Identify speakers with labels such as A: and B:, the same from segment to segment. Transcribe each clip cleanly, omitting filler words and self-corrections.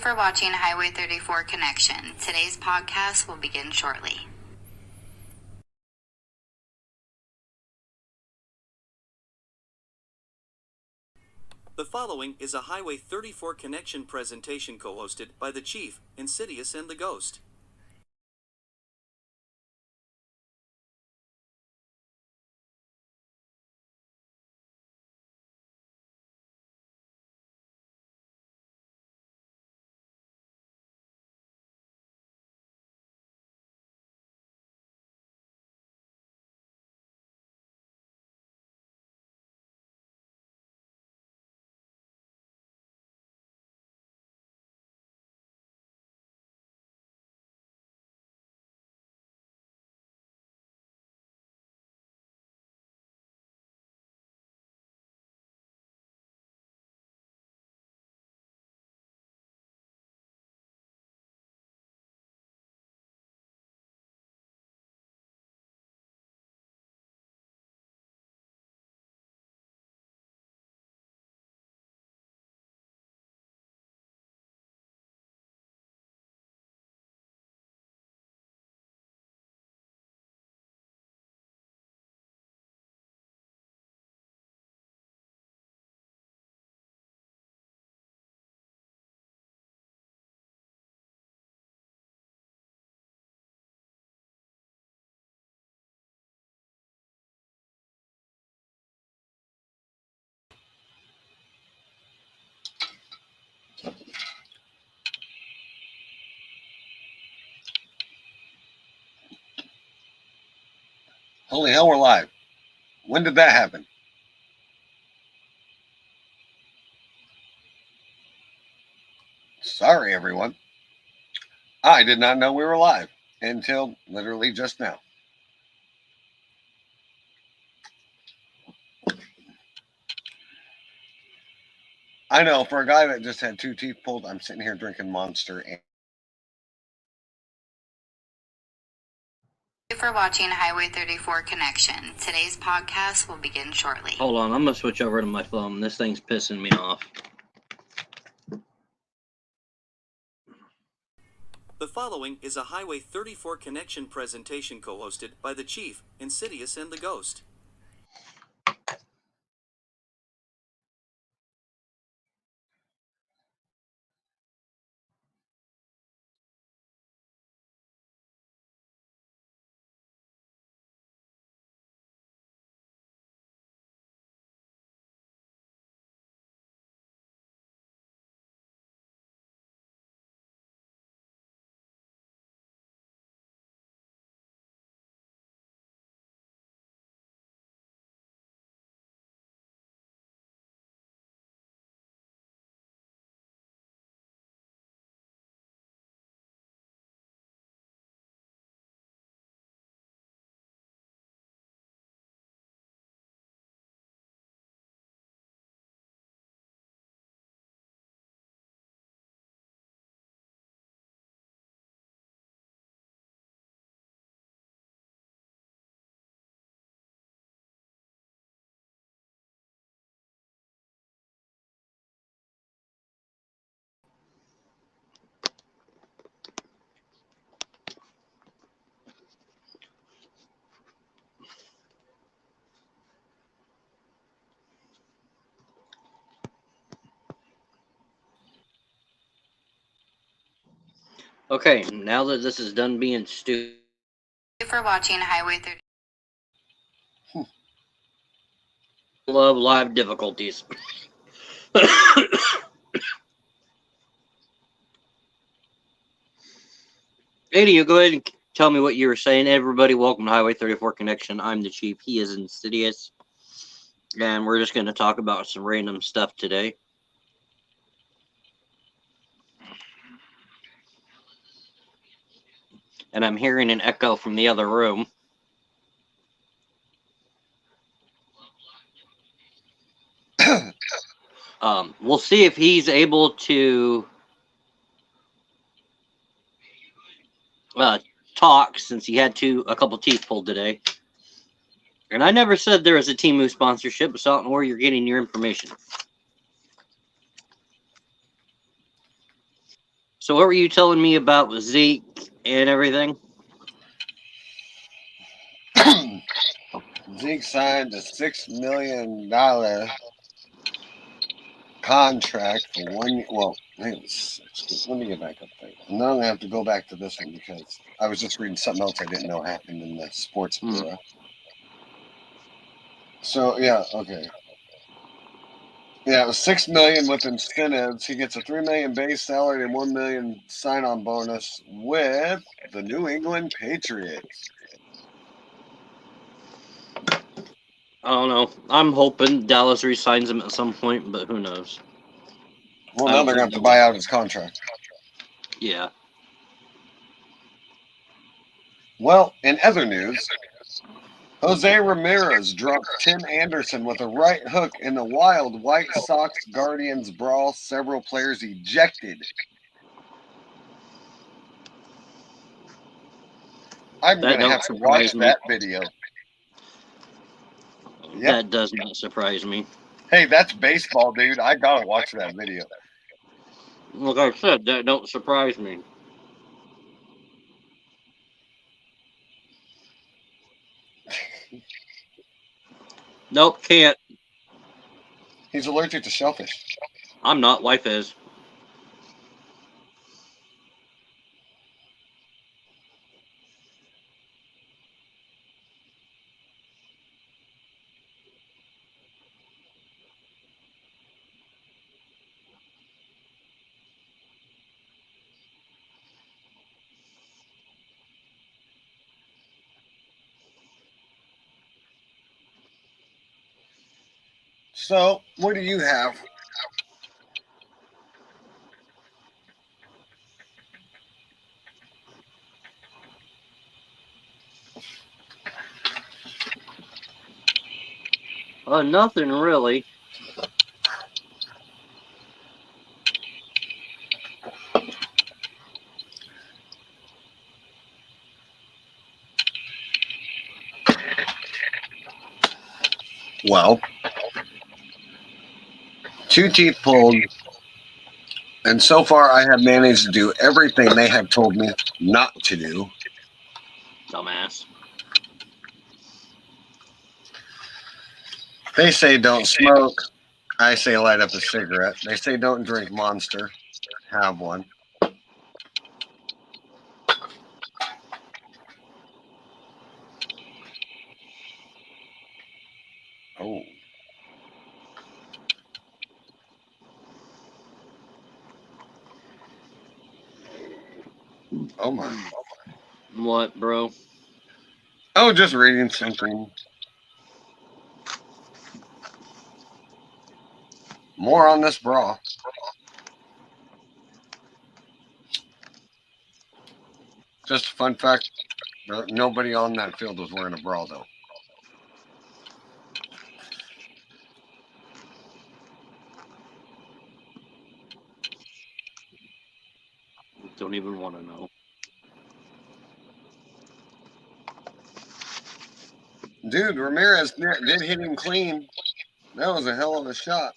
A: For watching Highway 34 Connection. Today's podcast will begin shortly.
B: The following is a Highway 34 Connection presentation co-hosted by the Chief, Insidious, and the Ghost.
C: Holy hell, we're live. When did that happen? Sorry, everyone. I did not know we were live until literally just now. I know, for a guy that just had 2 teeth pulled, I'm sitting here drinking Monster.
A: For watching Highway 34 Connection. Today's podcast will begin shortly.
D: Hold on, I'm going to switch over to my phone. This thing's pissing me off.
B: The following is a Highway 34 Connection presentation co-hosted by the Chief, Insidious, and the Ghost.
D: Okay, now that this is done being stupid.
A: For watching Highway 30.
D: Love live difficulties. Eddie, you go ahead and tell me what you were saying. Everybody, welcome to Highway 34 Connection. I'm the Chief. He is Insidious. And we're just going to talk about some random stuff today. And I'm hearing an echo from the other room. We'll see if he's able to talk since he had a couple teeth pulled today. And I never said there was a Temu sponsorship, so I don't know where you're getting your information. So what were you telling me about with Zeke and everything?
C: Zeke signed a $6 million contract for 1 year. Well, I think it was 6. Let me get back up there. And then I'm going to have to go back to this one because I was just reading something else I didn't know happened in the sports bureau. So, yeah, okay. Yeah, it was $6 million with incentives. He gets a $3 million base salary and $1 million sign-on bonus with the New England Patriots.
D: I don't know. I'm hoping Dallas re-signs him at some point, but who knows?
C: Well, now they're going to have to buy out his contract.
D: Yeah.
C: Well, in other news, Jose Ramirez dropped Tim Anderson with a right hook in the wild White Sox Guardians brawl. Several players ejected. I'm going to have to watch that video.
D: Yep. That does not surprise me.
C: Hey, that's baseball, dude. I got to watch that video.
D: Like I said, that don't surprise me. Nope, can't.
C: He's allergic to shellfish.
D: I'm not. Wife is.
C: So, what do you have?
D: Nothing really.
C: Well, 2 teeth pulled, and so far I have managed to do everything they have told me not to do.
D: Dumbass.
C: They say don't smoke. I say light up a cigarette. They say don't drink Monster. Have one. Oh. Oh my.
D: What, bro?
C: Oh, just reading something. More on this bra. Just a fun fact, nobody on that field was wearing a bra, though.
D: Don't even want to know.
C: Dude, Ramirez did hit him clean. That was a hell of a shot.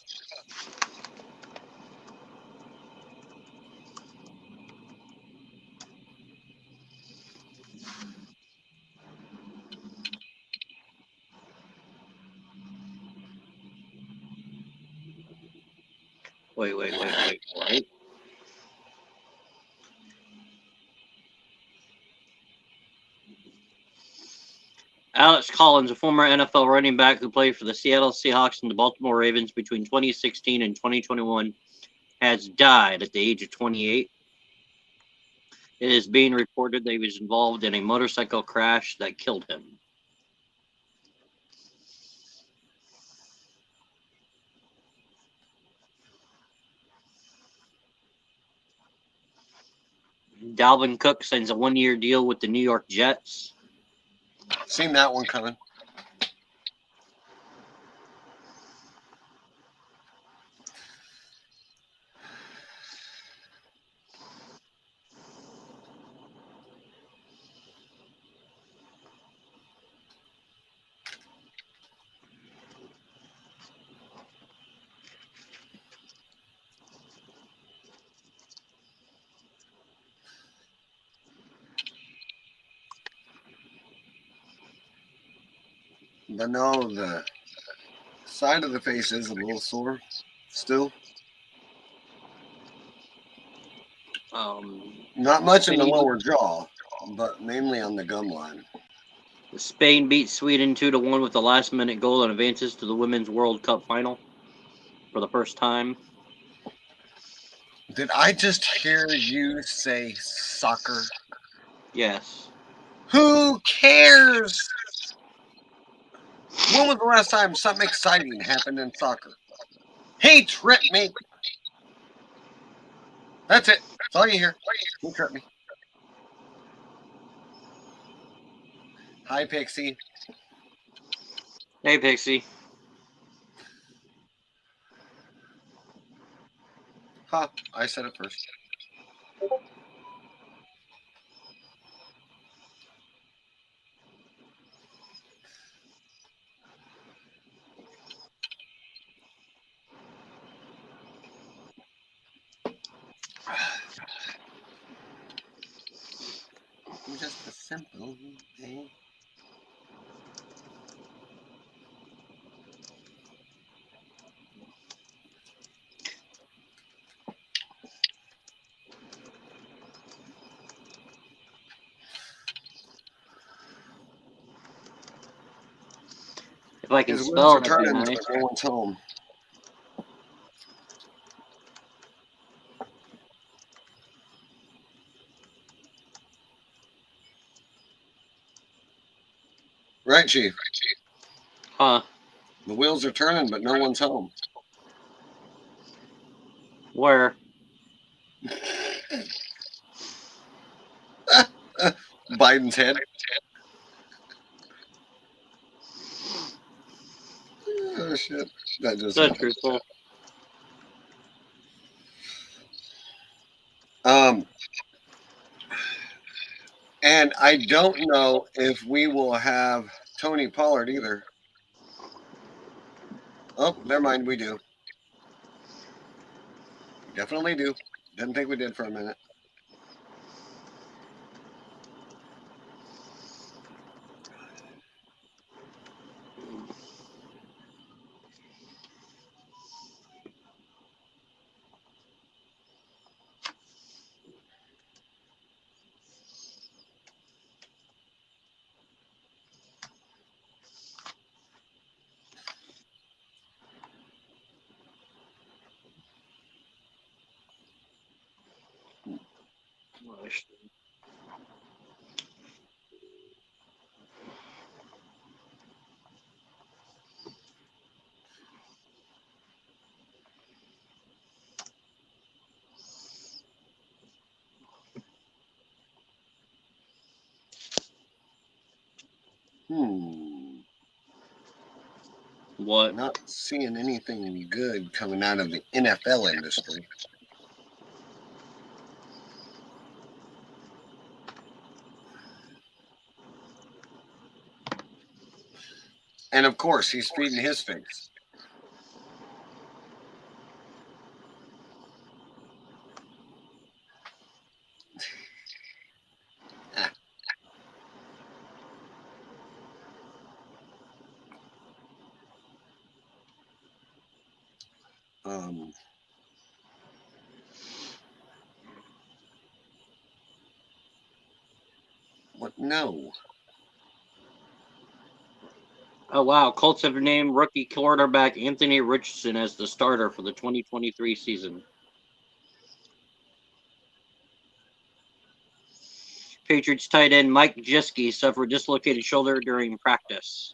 D: Wait. Alex Collins, a former NFL running back who played for the Seattle Seahawks and the Baltimore Ravens between 2016 and 2021, has died at the age of 28. It is being reported that he was involved in a motorcycle crash that killed him. Dalvin Cook signs a 1-year deal with the New York Jets.
C: Seen that one coming. But no, the side of the face is a little sore still. Not much in the lower jaw, but mainly on the gum line.
D: Spain beat Sweden 2-1 with the last-minute goal and advances to the Women's World Cup final for the first time.
C: Did I just hear you say soccer?
D: Yes.
C: Who cares? When was the last time something exciting happened in soccer? He tripped me. That's it. That's all you hear. He tripped me. Hi, Pixie.
D: Hey, Pixie.
C: Huh, I said it first. Just a simple thing.
D: If I can
C: His wheels
D: spell,
C: are
D: that'd be
C: turning,
D: nice.
C: but no one's home. Right, Chief?
D: Huh.
C: The wheels are turning, but no one's home.
D: Where?
C: Biden's head. Oh, shit. That just
D: That's
C: happened.
D: truthful.
C: And I don't know if we will have Tony Pollard either. Oh, never mind, we do. We definitely do. Didn't think we did for a minute.
D: What?
C: Not seeing anything good coming out of the NFL industry. And of course, he's feeding his face. What? No.
D: Oh, wow. Colts have named rookie quarterback Anthony Richardson as the starter for the 2023 season. Patriots tight end Mike Gesicki suffered dislocated shoulder during practice.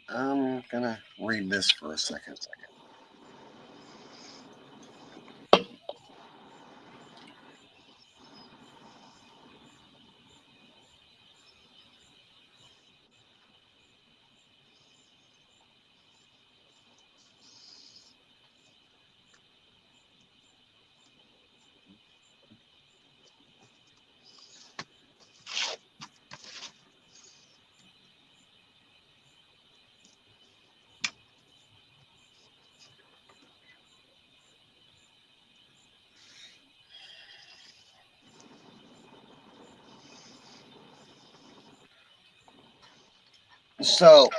C: I'm gonna read this for a second. So,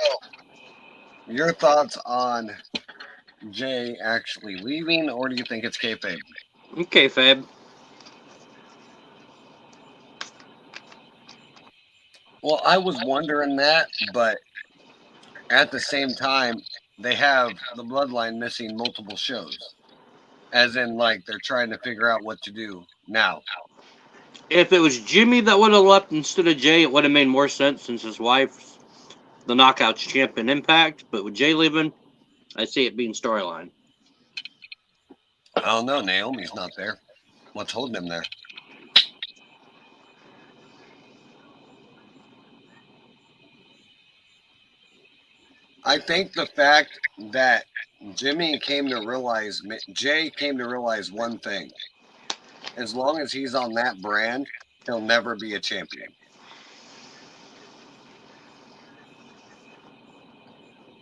C: your thoughts on Jay actually leaving, or do you think it's kayfabe?
D: Okay, Fab.
C: Well, I was wondering that, but at the same time, they have the Bloodline missing multiple shows. As in, like, they're trying to figure out what to do now.
D: If it was Jimmy that would have left instead of Jay, it would have made more sense since his wife's the Knockouts champion Impact. But with Jay leaving, I see it being storyline.
C: I don't know. Naomi's not there. What's holding him there? I think the fact that Jay came to realize one thing. As long as he's on that brand, he'll never be a champion.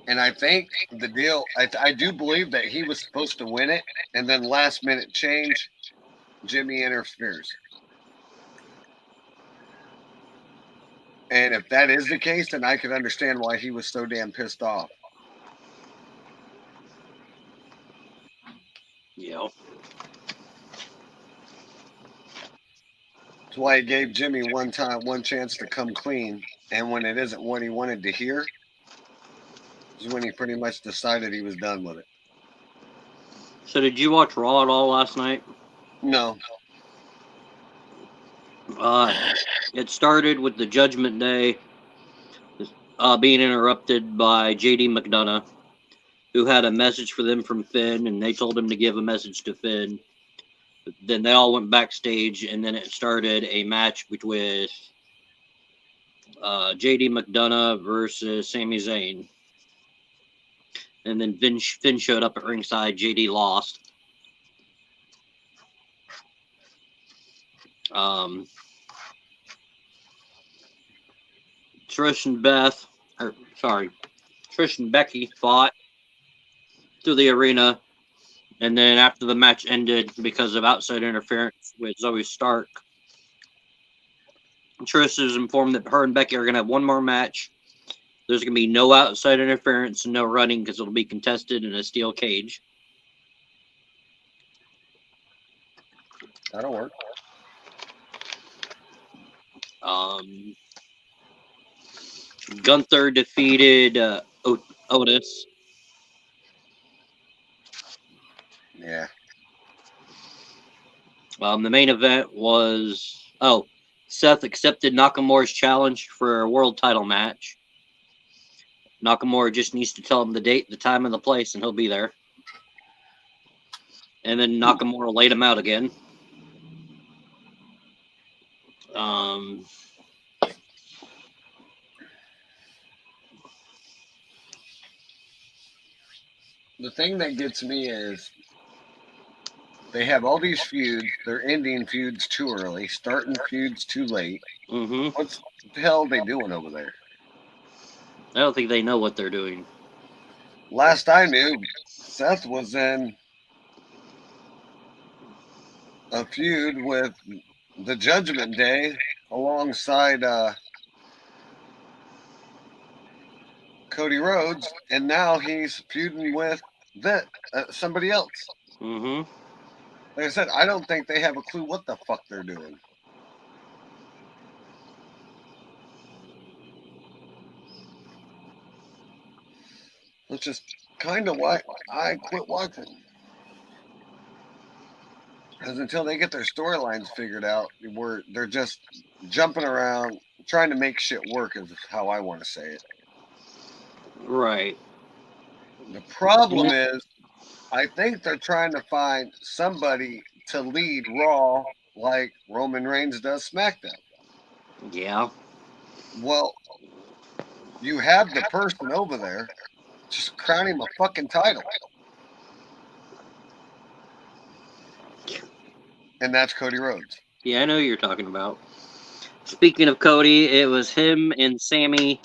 C: And I think the deal, I do believe that he was supposed to win it, and then last minute change, Jimmy interferes. And if that is the case, then I could understand why he was so damn pissed off.
D: Yeah.
C: That's why he gave Jimmy one chance to come clean. And when it isn't what he wanted to hear, is when he pretty much decided he was done with it.
D: So did you watch Raw at all last night?
C: No.
D: It started with the Judgment Day being interrupted by JD McDonough, who had a message for them from Finn, and they told him to give a message to Finn. Then they all went backstage, and then it started a match with JD McDonough versus Sami Zayn. And then Finn showed up at ringside. JD lost. Trish and Becky fought through the arena, and then after the match ended because of outside interference with Zoe Stark, Trish is informed that her and Becky are going to have one more match. There's going to be no outside interference and no running because it'll be contested in a steel cage.
C: That'll work.
D: Gunther defeated Otis.
C: Yeah.
D: The main event was Seth accepted Nakamura's challenge for a world title match. Nakamura just needs to tell him the date, the time, and the place, and he'll be there. And then Nakamura laid him out again.
C: The thing that gets me is they have all these feuds. They're ending feuds too early, starting feuds too late.
D: Mm-hmm.
C: What the hell are they doing over there?
D: I don't think they know what they're doing.
C: Last I knew, Seth was in a feud with the Judgment Day alongside Cody Rhodes, and now he's feuding with somebody else.
D: Mm-hmm.
C: Like I said, I don't think they have a clue what the fuck they're doing. Which is kind of why I quit watching. Because until they get their storylines figured out, they're just jumping around, trying to make shit work, is how I want to say it.
D: Right.
C: The problem is, I think they're trying to find somebody to lead Raw like Roman Reigns does SmackDown.
D: Yeah.
C: Well, you have the person over there, just crown him a fucking title. And that's Cody Rhodes.
D: Yeah, I know who you're talking about. Speaking of Cody, it was him and Sammy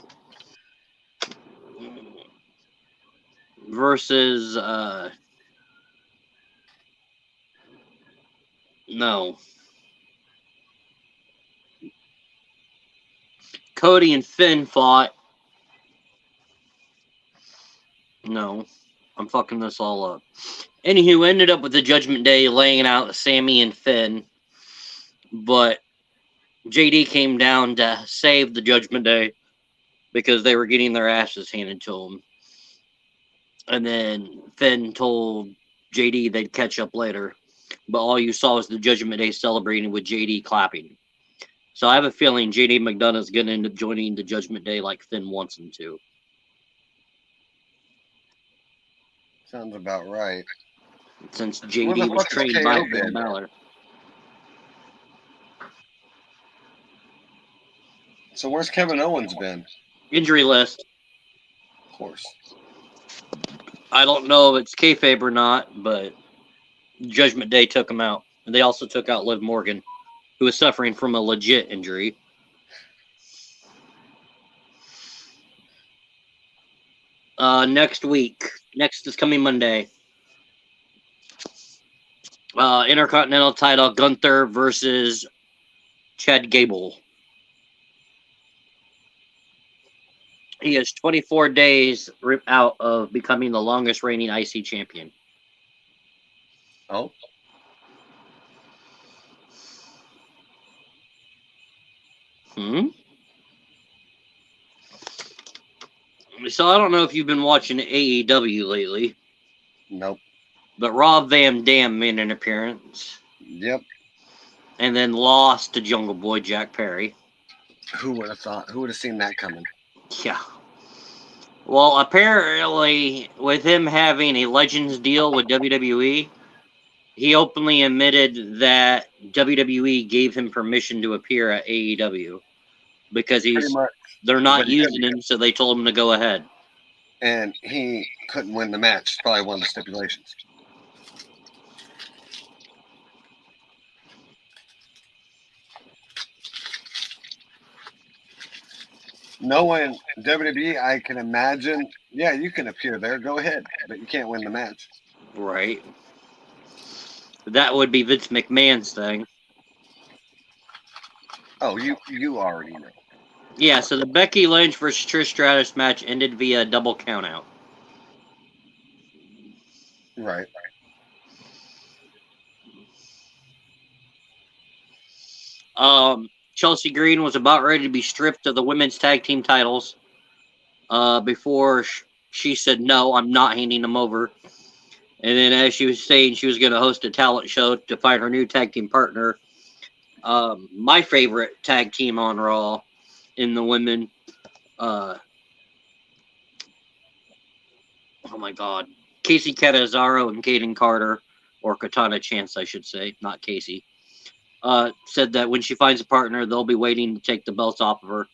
D: versus Cody and Finn fought No, I'm fucking this all up. Anywho, ended up with the Judgment Day laying out Sammy and Finn, but JD came down to save the Judgment Day because they were getting their asses handed to them. And then Finn told JD they'd catch up later, but all you saw was the Judgment Day celebrating with JD clapping. So I have a feeling JD McDonough's going to end up joining the Judgment Day like Finn wants him to.
C: Sounds about right.
D: Since
C: Where
D: JD
C: the
D: was
C: fuck is
D: trained
C: KO
D: by
C: been?
D: Finn Balor.
C: So where's Kevin Owens been?
D: Injury list.
C: Of course.
D: I don't know if it's kayfabe or not, but Judgment Day took him out. And they also took out Liv Morgan, who was suffering from a legit injury. Next is coming Monday. Intercontinental title, Gunther versus Chad Gable. He is 24 days out of becoming the longest reigning IC champion.
C: Oh.
D: So I don't know if you've been watching AEW lately.
C: Nope.
D: But Rob Van Dam made an appearance.
C: Yep.
D: And then lost to Jungle Boy Jack Perry.
C: Who would have thought? Who would have seen that coming?
D: Yeah. Well, apparently, with him having a Legends deal with WWE, he openly admitted that WWE gave him permission to appear at AEW because they're not using him, so they told him to go ahead.
C: And he couldn't win the match. Probably one of the stipulations. Knowing WWE, I can imagine, yeah, you can appear there. Go ahead. But you can't win the match.
D: Right. That would be Vince McMahon's thing.
C: Oh, you already know.
D: Yeah, so the Becky Lynch versus Trish Stratus match ended via double countout.
C: Right.
D: Chelsea Green was about ready to be stripped of the women's tag team titles before she said, no, I'm not handing them over. And then as she was saying she was going to host a talent show to find her new tag team partner, my favorite tag team on Raw in the women, oh my God, Casey Catanzaro and Kaden Carter, or Katana Chance, I should say, not Casey, said that when she finds a partner, they'll be waiting to take the belts off of her.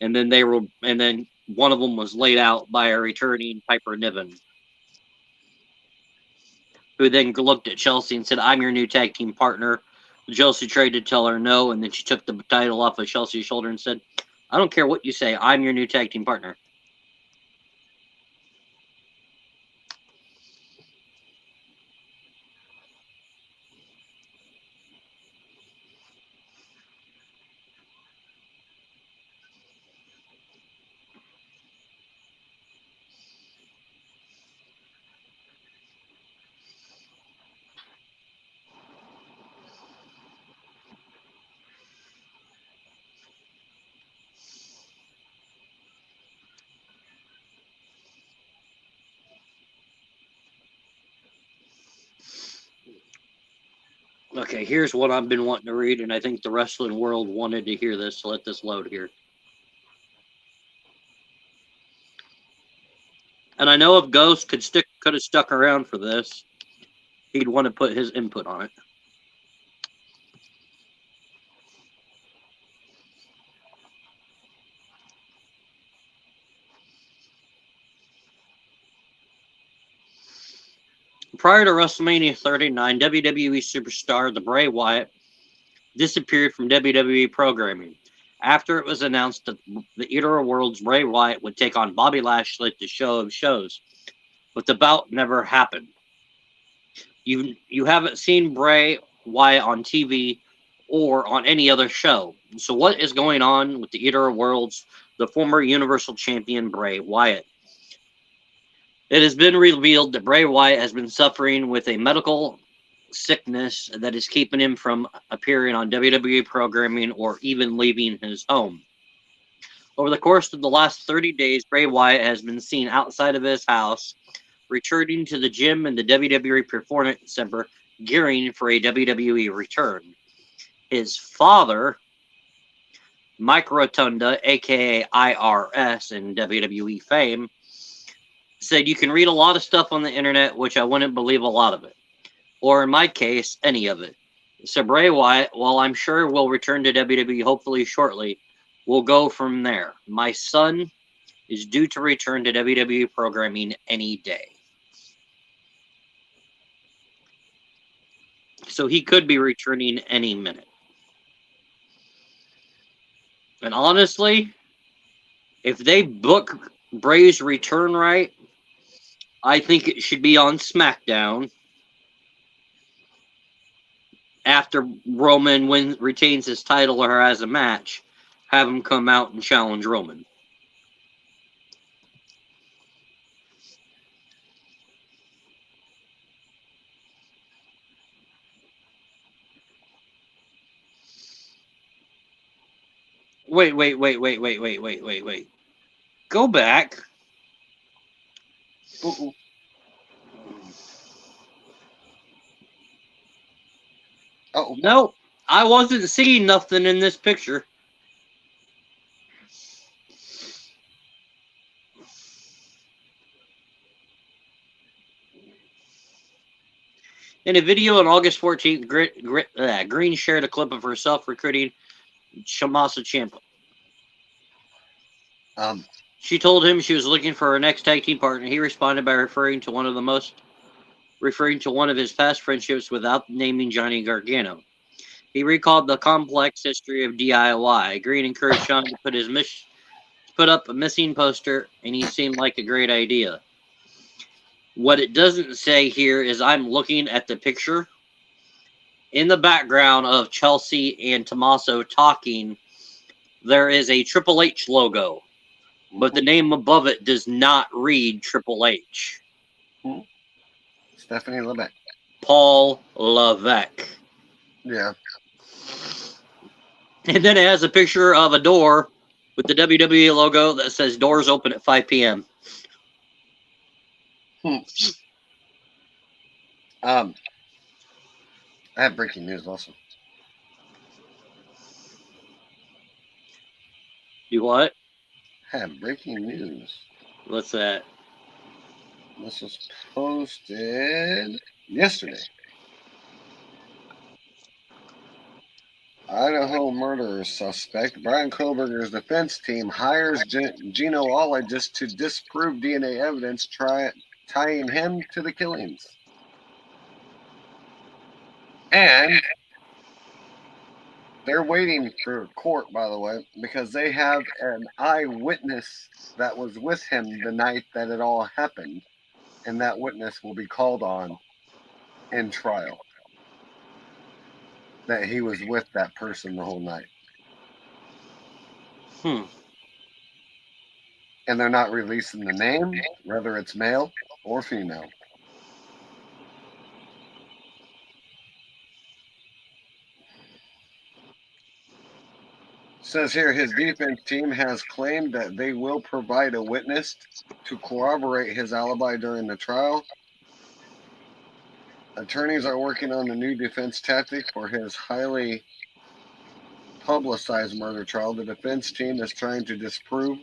D: And then one of them was laid out by a returning Piper Niven, who then looked at Chelsea and said, I'm your new tag team partner. Chelsea tried to tell her no, and then she took the title off of Chelsea's shoulder and said, I don't care what you say, I'm your new tag team partner. Okay, here's what I've been wanting to read, and I think the wrestling world wanted to hear this, so let this load here. And I know if Ghost could have stuck around for this, he'd want to put his input on it. Prior to WrestleMania 39, WWE superstar the Bray Wyatt disappeared from WWE programming after it was announced that the Eater of Worlds Bray Wyatt would take on Bobby Lashley at the show of shows, but the bout never happened. You haven't seen Bray Wyatt on TV or on any other show. So what is going on with the Eater of Worlds, the former Universal Champion Bray Wyatt? It has been revealed that Bray Wyatt has been suffering with a medical sickness that is keeping him from appearing on WWE programming or even leaving his home. Over the course of the last 30 days, Bray Wyatt has been seen outside of his house, returning to the gym and the WWE Performance Center, gearing for a WWE return. His father, Mike Rotunda, aka IRS in WWE fame, said you can read a lot of stuff on the internet, which I wouldn't believe a lot of it. Or in my case, any of it. So Bray Wyatt, while I'm sure will return to WWE hopefully shortly, will go from there. My son is due to return to WWE programming any day. So he could be returning any minute. And honestly, if they book Bray's return right, I think it should be on SmackDown after Roman retains his title or has a match. Have him come out and challenge Roman. Wait. Go back.
C: Uh-oh. Oh,
D: No, I wasn't seeing nothing in this picture. In a video on August 14th, Green shared a clip of herself recruiting Tommaso Ciampa. She told him she was looking for her next tag team partner. He responded by referring to one of his past friendships without naming Johnny Gargano. He recalled the complex history of DIY. Green encouraged Sean to put up a missing poster, and he seemed like a great idea. What it doesn't say here is I'm looking at the picture. In the background of Chelsea and Tommaso talking, there is a Triple H logo, but the name above it does not read Triple H.
C: Stephanie Levesque.
D: Paul Levesque.
C: Yeah.
D: And then it has a picture of a door with the WWE logo that says doors open at 5 p.m.
C: I have breaking news also.
D: You what?
C: I have breaking news.
D: What's that?
C: This was posted yesterday. Idaho murder suspect Brian Koberger's defense team hires genealogist to disprove DNA evidence tying him to the killings. And they're waiting for court, by the way, because they have an eyewitness that was with him the night that it all happened. And that witness will be called on in trial. That he was with that person the whole night. And they're not releasing the name, whether it's male or female. Says here his defense team has claimed that they will provide a witness to corroborate his alibi during the trial. Attorneys are working on a new defense tactic for his highly publicized murder trial. The defense team is trying to disprove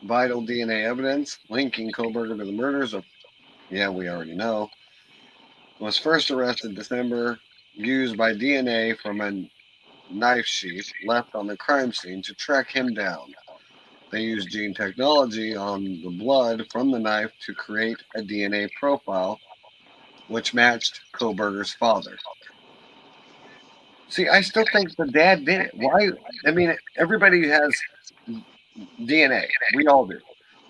C: vital DNA evidence linking Koberger to the murders of, we already know, was first arrested December, used by DNA from a knife sheath left on the crime scene to track him down. They used gene technology on the blood from the knife to create a DNA profile which matched Koberger's father. See, I still think the dad did it. Why? I mean, everybody has DNA. We all do.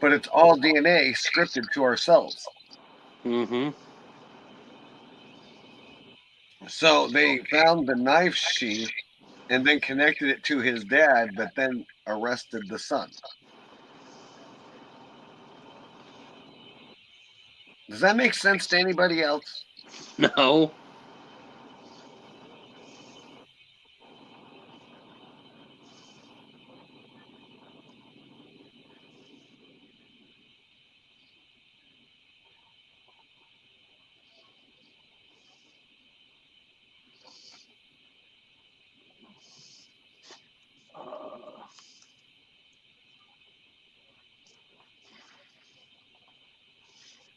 C: But it's all DNA scripted to ourselves. So they found the knife sheath and then connected it to his dad, but then arrested the son. Does that make sense to anybody else?
D: No.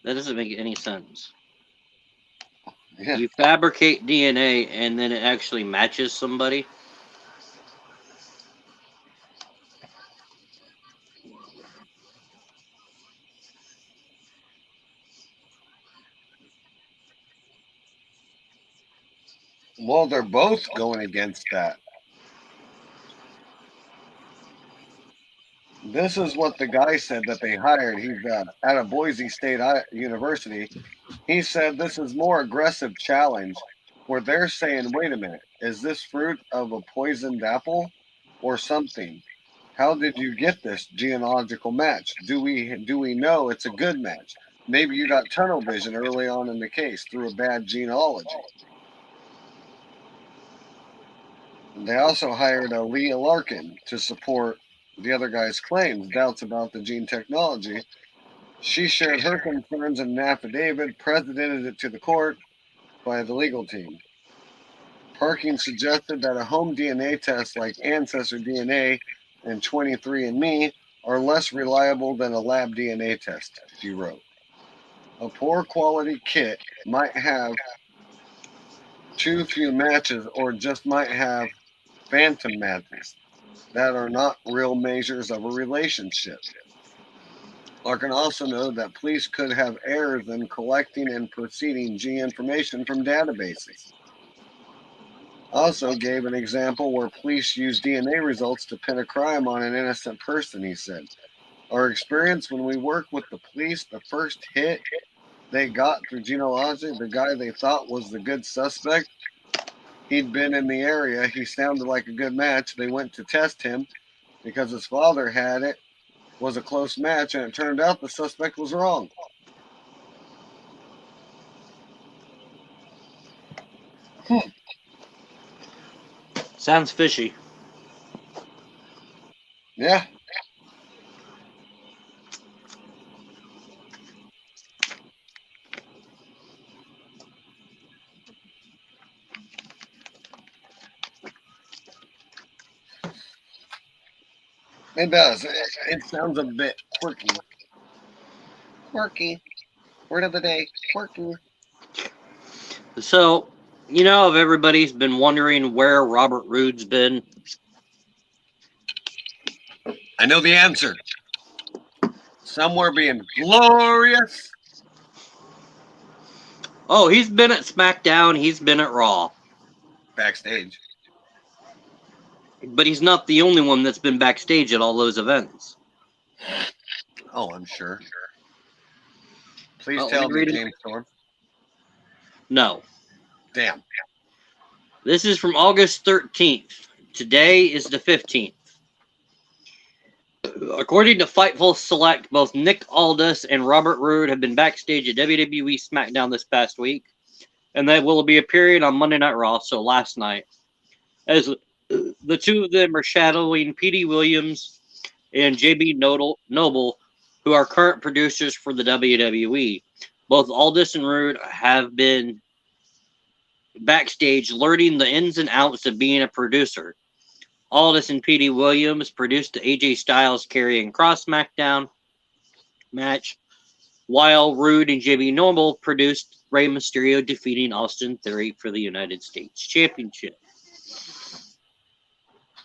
D: That doesn't make any sense.
C: Yeah.
D: You fabricate DNA and then it actually matches somebody.
C: Well, they're both going against that. This is what the guy said that they hired. He's at a Boise State University. He said this is more aggressive challenge where they're saying, wait a minute, is this fruit of a poisoned apple or something? How did you get this genealogical match? Do we know it's a good match? Maybe you got tunnel vision early on in the case through a bad genealogy. They also hired Leah Larkin to support the other guy's claims, doubts about the gene technology. She shared her concerns in an affidavit, presented it to the court by the legal team. Parking suggested that a home DNA test like Ancestor DNA and 23andMe are less reliable than a lab DNA test, she wrote. A poor quality kit might have too few matches or just might have phantom matches that are not real measures of a relationship. Larkin also noted that police could have errors in collecting and proceeding gene information from databases. Also gave an example where police used DNA results to pin a crime on an innocent person, he said. Our experience when we work with the police, the first hit they got through genealogy, the guy they thought was the good suspect, he'd been in the area. He sounded like a good match. They went to test him because his father had it, was a close match, and it turned out the suspect was wrong.
D: Sounds fishy.
C: Yeah. It does. It sounds a bit quirky. Quirky. Word of the day. Quirky.
D: So, you know, if everybody's been wondering where Robert Roode's been,
C: I know the answer. Somewhere being glorious.
D: oh, he's been at SmackDown, he's been at Raw.
C: Backstage.
D: But he's not the only one that's been backstage at all those events.
C: Oh, I'm sure. Please
D: Oh,
C: tell
D: let me
C: me,
D: read it.
C: James Storm.
D: No.
C: Damn.
D: This is from August 13th. Today is the 15th. According to Fightful Select, both Nick Aldis and Robert Roode have been backstage at WWE SmackDown this past week, and they will be appearing on Monday Night Raw, so last night, as the two of them are shadowing Petey Williams and JB Noble, who are current producers for the WWE. Both Aldis and Roode have been backstage learning the ins and outs of being a producer. Aldis and Petey Williams produced the AJ Styles Karrion Kross SmackDown match, while Roode and JB Noble produced Rey Mysterio defeating Austin Theory for the United States Championship.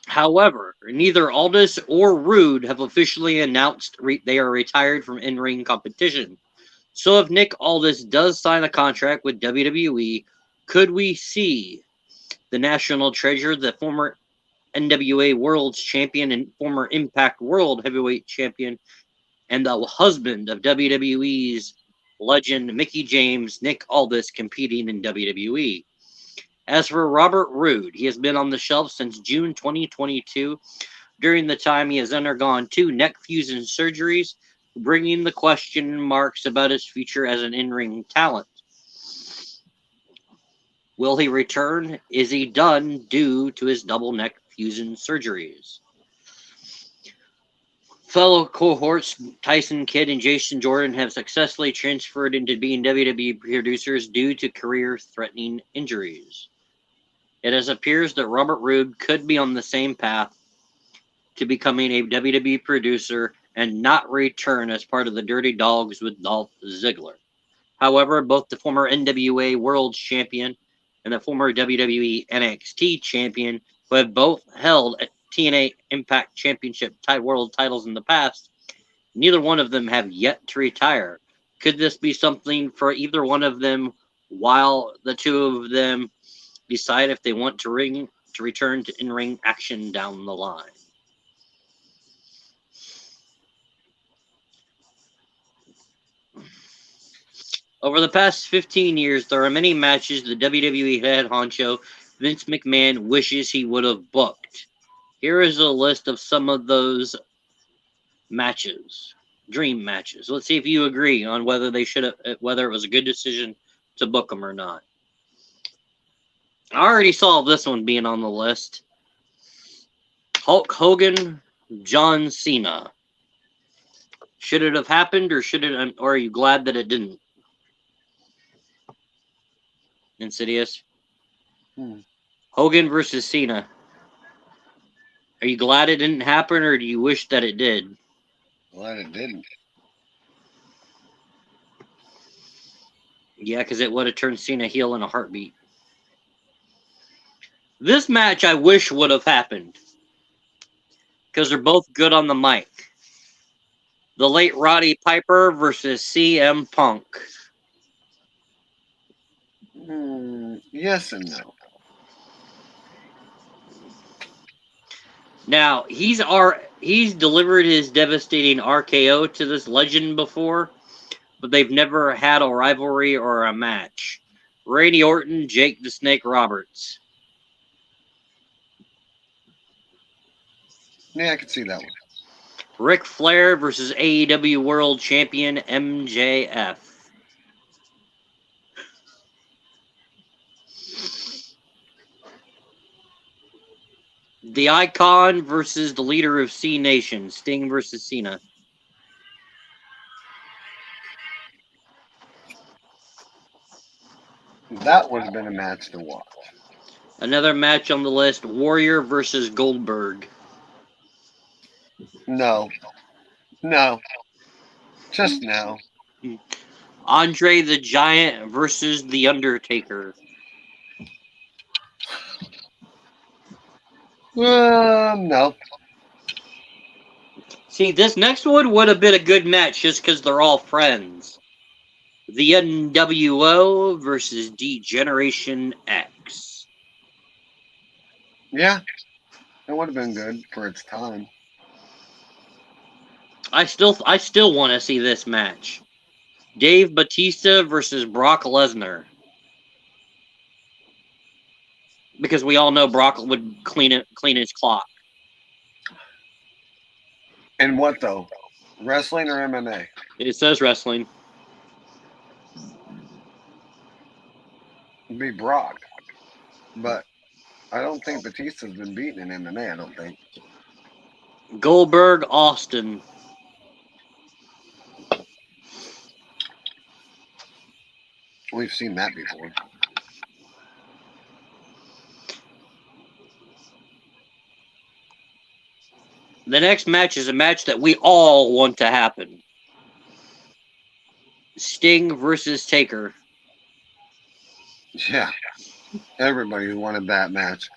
D: However, neither Aldis or Roode have officially announced they are retired from in-ring competition. So if Nick Aldis does sign a contract with WWE, could we see the National Treasure, the former NWA World Champion and former Impact World Heavyweight Champion, and the husband of WWE's legend Mickie James, Nick Aldis, competing in WWE? As for Robert Roode, he has been on the shelf since June 2022. During the time, he has undergone 2 neck fusion surgeries, bringing the question marks about his future as an in-ring talent. Will he return? Is he done due to his double neck fusion surgeries? Fellow cohorts Tyson Kidd and Jason Jordan have successfully transferred into being WWE producers due to career-threatening injuries. It appears that Robert Roode could be on the same path to becoming a WWE producer and not return as part of the Dirty Dogs with Dolph Ziggler. However, both the former NWA World Champion and the former WWE NXT Champion, who have both held TNA Impact Championship world titles in the past, neither one of them have yet to retire. Could this be something for either one of them while the two of them decide if they want to return to in-ring action down the line? Over the past 15 years, there are many matches the WWE head honcho Vince McMahon wishes he would have booked. Here is a list of some of those matches, dream matches. Let's see if you agree on whether whether it was a good decision to book them or not. I already saw this one being on the list. Hulk Hogan, John Cena. Should it have happened, or are you glad that it didn't? Insidious. Hogan versus Cena. Are you glad it didn't happen, or do you wish that it did?
C: Glad it didn't.
D: Yeah, because it would have turned Cena heel in a heartbeat. This match I wish would have happened, because they're both good on the mic. The late Roddy Piper versus CM Punk.
C: Yes and no.
D: Now, he's delivered his devastating RKO to this legend before, but they've never had a rivalry or a match. Randy Orton, Jake the Snake Roberts.
C: Yeah, I can see that one.
D: Ric Flair versus AEW World Champion MJF. The Icon versus the leader of C Nation, Sting versus Cena.
C: That would have been a match to watch.
D: Another match on the list, Warrior versus Goldberg.
C: No. No. Just no.
D: Andre the Giant versus The Undertaker.
C: No.
D: See, this next one would have been a good match just because they're all friends. The NWO versus D-Generation X.
C: Yeah. It would have been good for its time.
D: I still want to see this match. Dave Bautista versus Brock Lesnar. Because we all know Brock would clean his clock.
C: And what though? Wrestling or MMA?
D: It says wrestling.
C: It'd be Brock. But I don't think Batista's been beaten in MMA, I don't think.
D: Goldberg, Austin.
C: We've seen that before.
D: The next match is a match that we all want to happen. Sting versus Taker.
C: Yeah. Everybody wanted that match.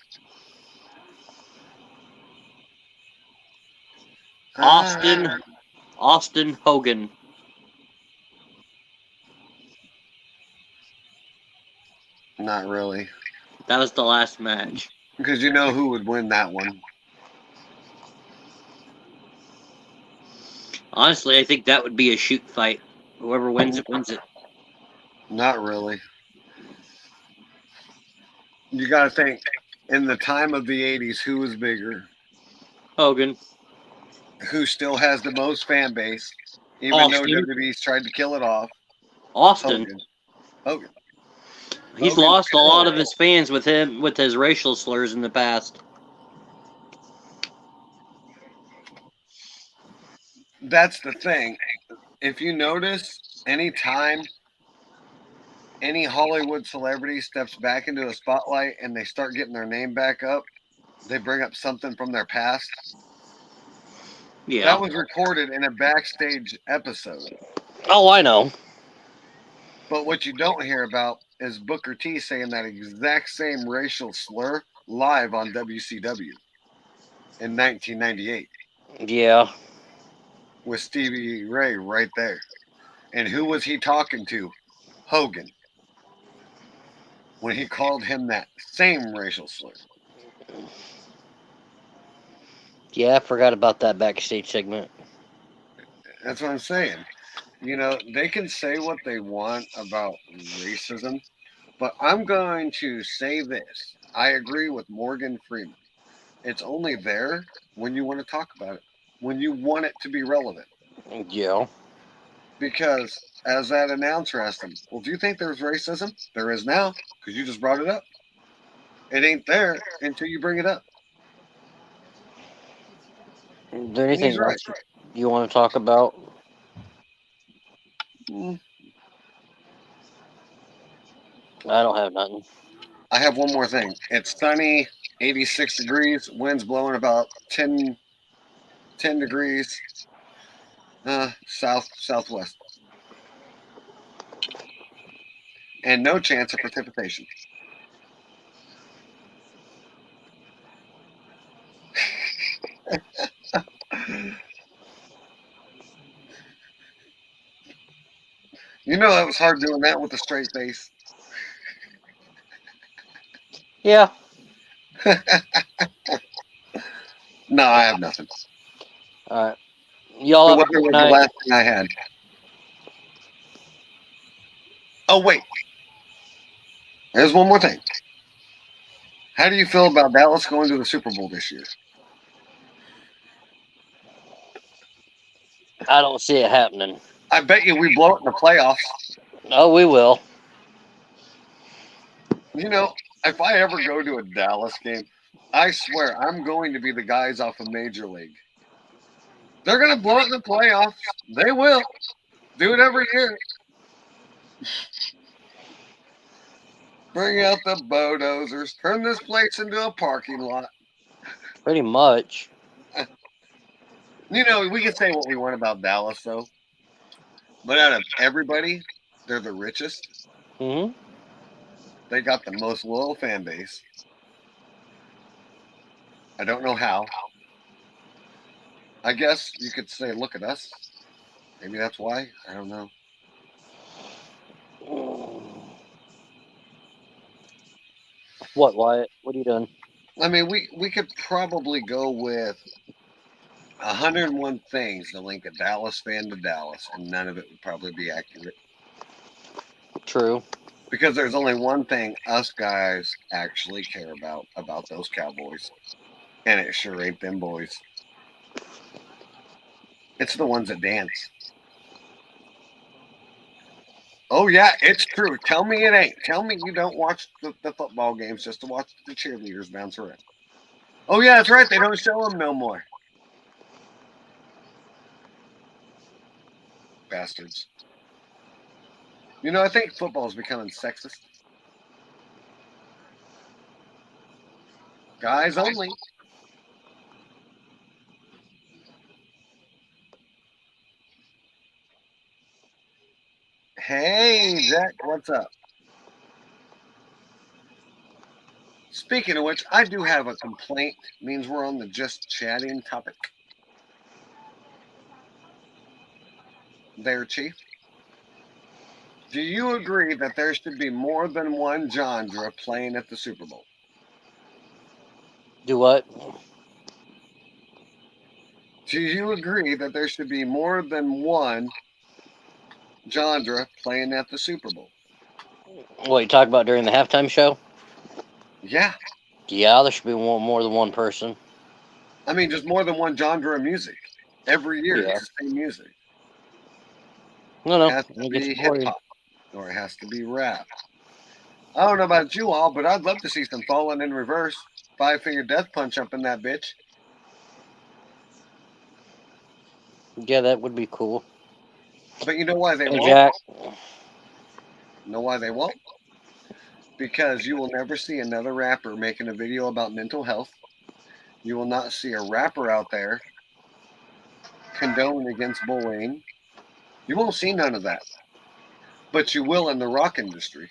D: Austin Hogan.
C: Not really.
D: That was the last match.
C: Because you know who would win that one.
D: Honestly, I think that would be a shoot fight. Whoever wins it, wins it.
C: Not really. You got to think, in the time of the 80s, who was bigger?
D: Hogan.
C: Who still has the most fan base? Even
D: Austin.
C: though WWE's tried to kill it off.
D: Austin.
C: Hogan.
D: He's
C: Hogan
D: lost a
C: killed
D: lot
C: it.
D: of his fans with his racial slurs in the past.
C: That's the thing. If you notice, anytime any Hollywood celebrity steps back into a spotlight and they start getting their name back up, they bring up something from their past.
D: Yeah.
C: That was recorded in a backstage episode.
D: Oh, I know.
C: But what you don't hear about is Booker T saying that exact same racial slur live on WCW in 1998
D: Yeah.
C: with Stevie Ray right there. And who was he talking to? Hogan. When he called him that same racial slur.
D: Yeah, I forgot about that backstage segment.
C: That's what I'm saying. You know, they can say what they want about racism, but I'm going to say this. I agree with Morgan Freeman. It's only there when you want to talk about it, when you want it to be relevant.
D: Yeah.
C: Because as that announcer asked him, well, do you think there's racism? There is now, because you just brought it up. It ain't there until you bring it up.
D: Is there anything
C: He's right.
D: else you want to talk about? I don't have nothing.
C: I have one more thing. It's sunny, 86 degrees, winds blowing about 10 degrees southwest. And no chance of precipitation. You know it was hard doing that with a straight face.
D: Yeah.
C: No, I have nothing.
D: All right. Y'all
C: The
D: have a
C: weather
D: good
C: was
D: night.
C: the last thing I had. Oh, wait. There's one more thing. How do you feel about Dallas going to the Super Bowl this year?
D: I don't see it happening.
C: I bet you we blow it in the playoffs.
D: Oh, we will.
C: You know, if I ever go to a Dallas game, I swear I'm going to be the guys off of Major League. They're going to blow it in the playoffs. They will. Do it every year. Bring out the bulldozers. Turn this place into a parking lot.
D: Pretty much.
C: You know, we can say what we want about Dallas, though. But out of everybody, they're the richest.
D: Mm-hmm.
C: They got the most loyal fan base. I don't know how. I guess you could say, look at us. Maybe that's why. I don't know.
D: What, Wyatt? What are you doing?
C: I mean, we could probably go with 101 things to link a Dallas fan to Dallas, and none of it would probably be accurate.
D: True.
C: Because there's only one thing us guys actually care about those Cowboys. And it sure ain't them boys. It's the ones that dance. Oh, yeah, it's true. Tell me it ain't. Tell me you don't watch the football games just to watch the cheerleaders bounce around. Oh, yeah, that's right. They don't show them no more. Bastards. You know, I think football is becoming sexist. Guys only. Hey, Zach, what's up? Speaking of which, I do have a complaint. Means we're on the just chatting topic. There, Chief. Do you agree that there should be more than one genre playing at the Super Bowl?
D: Do what?
C: Do you agree that there should be more than one genre playing at the Super Bowl?
D: What, you talk about during the halftime show?
C: Yeah.
D: Yeah, there should be more than one person.
C: I mean, just more than one genre of music. Every year,
D: Yeah.
C: it's the same music.
D: No,
C: It has to
D: it gets
C: be
D: boring.
C: hip hop, or it has to be rap. I don't know about you all, but I'd love to see some falling in reverse. 5-finger death punch up in that bitch.
D: Yeah, that would be cool.
C: But you know why they
D: Hey,
C: won't?
D: Jack.
C: Know why they won't? Because you will never see another rapper making a video about mental health. You will not see a rapper out there condoning against bullying. You won't see none of that. But you will in the rock industry.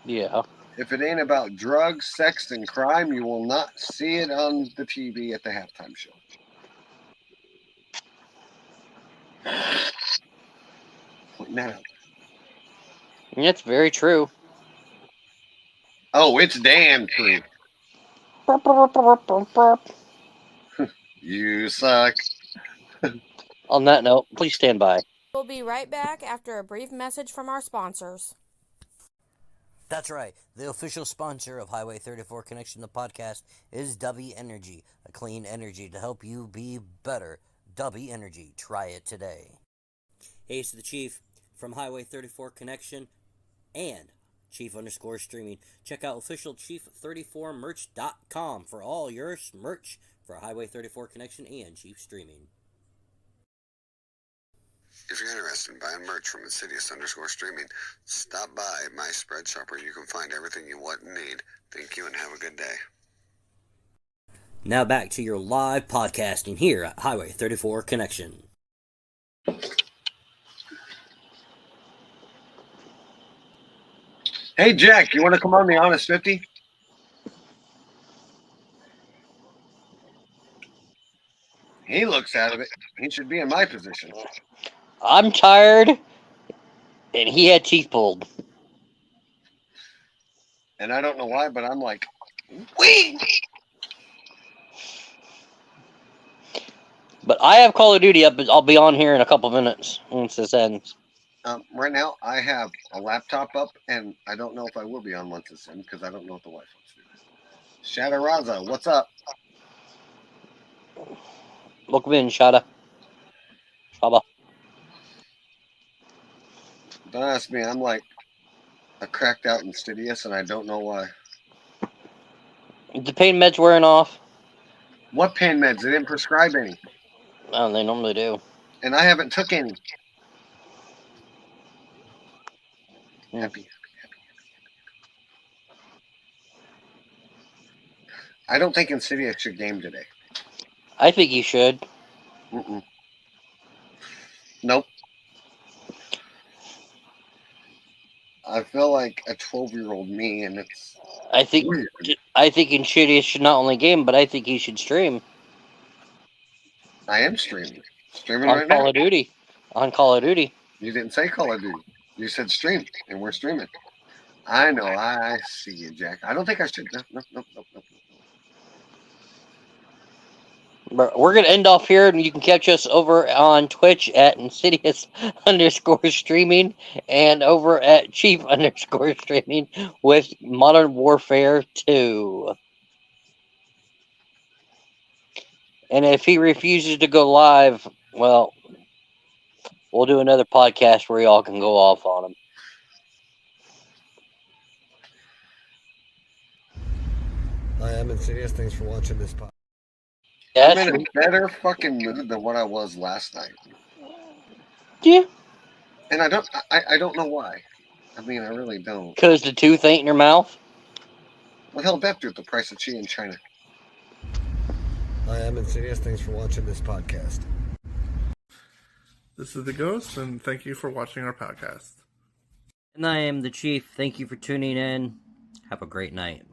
D: Yeah.
C: If it ain't about drugs, sex, and crime, you will not see it on the TV at the halftime show. Pointing that out.
D: That's very true.
C: Oh, it's damn true. You suck.
D: On that note, please stand by.
E: We'll be right back after a brief message from our sponsors.
F: That's right. The official sponsor of Highway 34 Connection, the podcast, is Dubby Energy, a clean energy to help you be better. Dubby Energy. Try it today. Hey, it's the Chief from Highway 34 Connection and Chief_streaming. Check out officialchief34merch.com for all your merch for Highway 34 Connection and Chief Streaming.
C: If you're interested in buying merch from Insidious_streaming, stop by my spread shop where you can find everything you want and need. Thank you and have a good day.
F: Now back to your live podcasting here at Highway 34 Connection.
C: Hey, Jack, you want to come on the Honest 50? He looks out of it. He should be in my position.
D: I'm tired, and he had teeth pulled.
C: And I don't know why, but I'm like, wee!
D: But I have Call of Duty up. I'll be on here in a couple minutes once this ends.
C: Right now, I have a laptop up, and I don't know if I will be on once this ends because I don't know what the wife wants to do. Shadaraza, what's up?
D: Welcome in, Shada. Shaba.
C: Don't ask me. I'm like a cracked out Insidious, and I don't know why.
D: The pain med's wearing off.
C: What pain meds? They didn't prescribe any,
D: Oh, they normally do.
C: and I haven't took any.
D: Mm.
C: Happy. I don't think Insidious should game today.
D: I think you should.
C: Mm-mm. Nope. I feel like a 12-year-old me, and it's
D: I think
C: weird.
D: Insidious should not only game, but I think he should stream
C: I am streaming. Streaming
D: on
C: right
D: Call
C: now.
D: of Duty. On Call of Duty.
C: You didn't say Call of Duty. You said stream, and we're streaming. I know. I see you, Jack. I don't think I should. No.
D: But we're going to end off here, and you can catch us over on Twitch at Insidious_streaming and over at Chief_streaming with Modern Warfare 2. And if he refuses to go live, well, we'll do another podcast where y'all can go off on him.
G: I am Insidious. Thanks for watching this podcast.
C: I'm
D: Yes?
C: in a better fucking mood than what I was last night,
D: Yeah.
C: and I don't know why. I mean, I really don't.
D: Because the tooth ain't in your mouth?
C: What hell did with the price of tea in China?
G: I am Insidious. Thanks for watching this podcast.
H: This is the Ghost, and thank you for watching our podcast.
F: And I am the Chief. Thank you for tuning in. Have a great night.